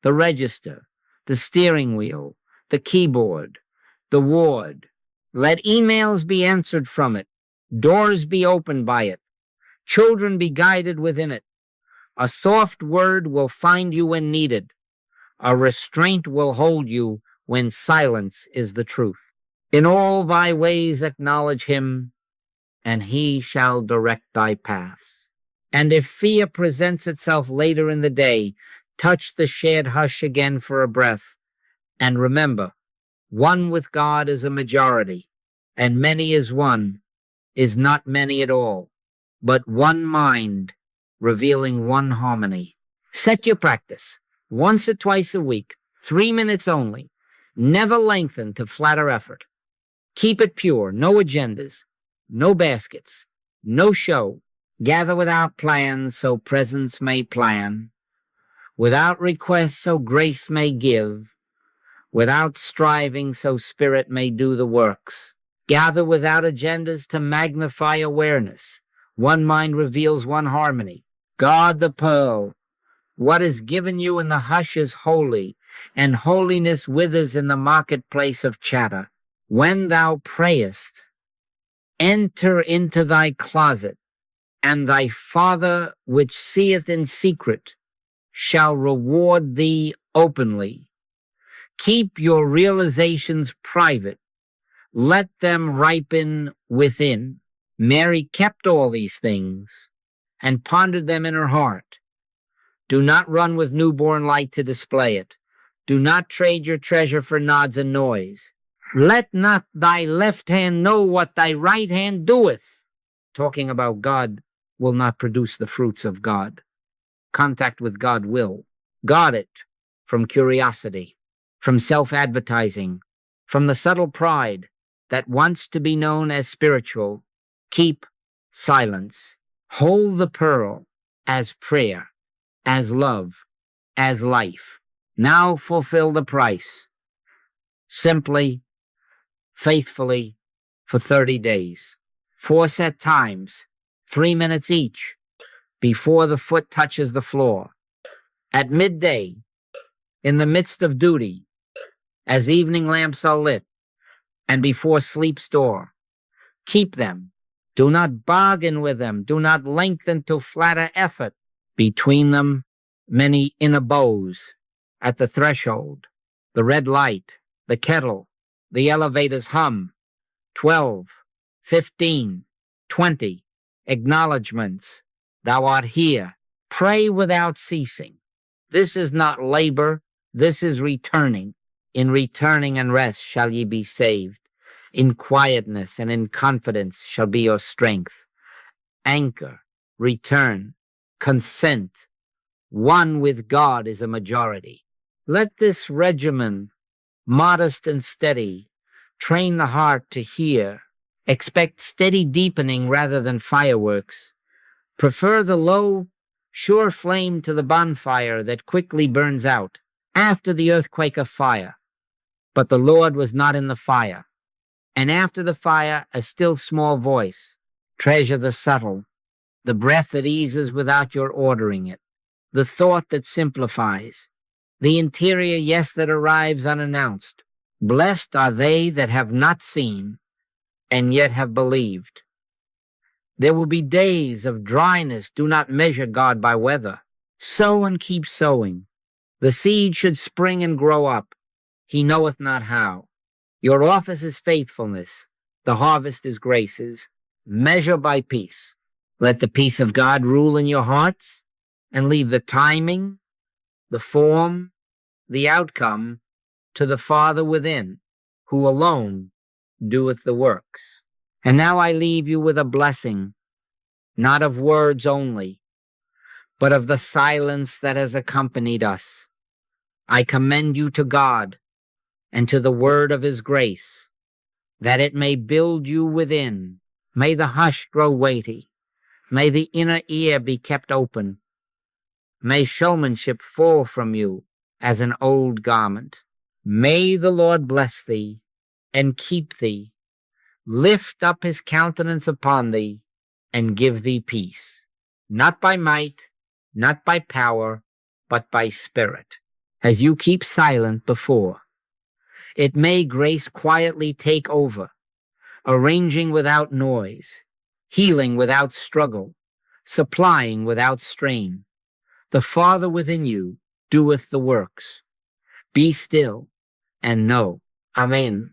the register, the steering wheel, the keyboard, the ward. Let emails be answered from it, doors be opened by it, children be guided within it. A soft word will find you when needed. A restraint will hold you when silence is the truth. In all thy ways acknowledge him, and he shall direct thy paths. And if fear presents itself later in the day, touch the shared hush again for a breath. And remember, one with God is a majority, and many is one, is not many at all, but one mind, revealing one harmony. Set your practice, once or twice a week, 3 minutes only. Never lengthen to flatter effort. Keep it pure, no agendas, no baskets, no show. Gather without plans, so presence may plan. Without request, so grace may give. without striving so spirit may do the works. Gather without agendas to magnify awareness. One mind reveals one harmony. Guard the pearl. What is given you in the hush is holy, and holiness withers in the marketplace of chatter. When thou prayest, enter into thy closet, and thy Father which seeth in secret shall reward thee openly. Keep your realizations private. Let them ripen within. Mary kept all these things and pondered them in her heart. Do not run with newborn light to display it. Do not trade your treasure for nods and noise. Let not thy left hand know what thy right hand doeth. Talking about God will not produce the fruits of God. Contact with God will. Guard it from curiosity, from self-advertising, from the subtle pride that wants to be known as spiritual. Keep silence. Hold the pearl as prayer, as love, as life. Now fulfill the price. Simply, faithfully, for 30 days. 4 set times, 3 minutes each, before the foot touches the floor. At midday, in the midst of duty, as evening lamps are lit, and before sleep's door. Keep them. Do not bargain with them. Do not lengthen to flatter effort. Between them, many inner bows. At the threshold, the red light, the kettle, the elevator's hum. 12, 15, 20 acknowledgments. Thou art here. Pray without ceasing. This is not labor. This is returning. In returning and rest shall ye be saved. In quietness and in confidence shall be your strength. Anchor, return, consent. One with God is a majority. Let this regimen, modest and steady, train the heart to hear. Expect steady deepening rather than fireworks. Prefer the low, sure flame to the bonfire that quickly burns out after the earthquake of fire. But the Lord was not in the fire. And after the fire, a still small voice. Treasure the subtle, the breath that eases without your ordering it, the thought that simplifies, the interior yes that arrives unannounced. Blessed are they that have not seen and yet have believed. There will be days of dryness. Do not measure God by weather. Sow and keep sowing. The seed should spring and grow up. He knoweth not how. Your office is faithfulness. The harvest is graces. Measure by peace. Let the peace of God rule in your hearts, and leave the timing, the form, the outcome to the Father within, who alone doeth the works. And now I leave you with a blessing, not of words only, but of the silence that has accompanied us. I commend you to God and to the word of his grace, that it may build you within. May the hush grow weighty. May the inner ear be kept open. May showmanship fall from you as an old garment. May the Lord bless thee and keep thee, lift up his countenance upon thee, and give thee peace, not by might, not by power, but by spirit. As you keep silent before, it may grace quietly take over, arranging without noise, healing without struggle, supplying without strain. The Father within you doeth the works. Be still and know. Amen.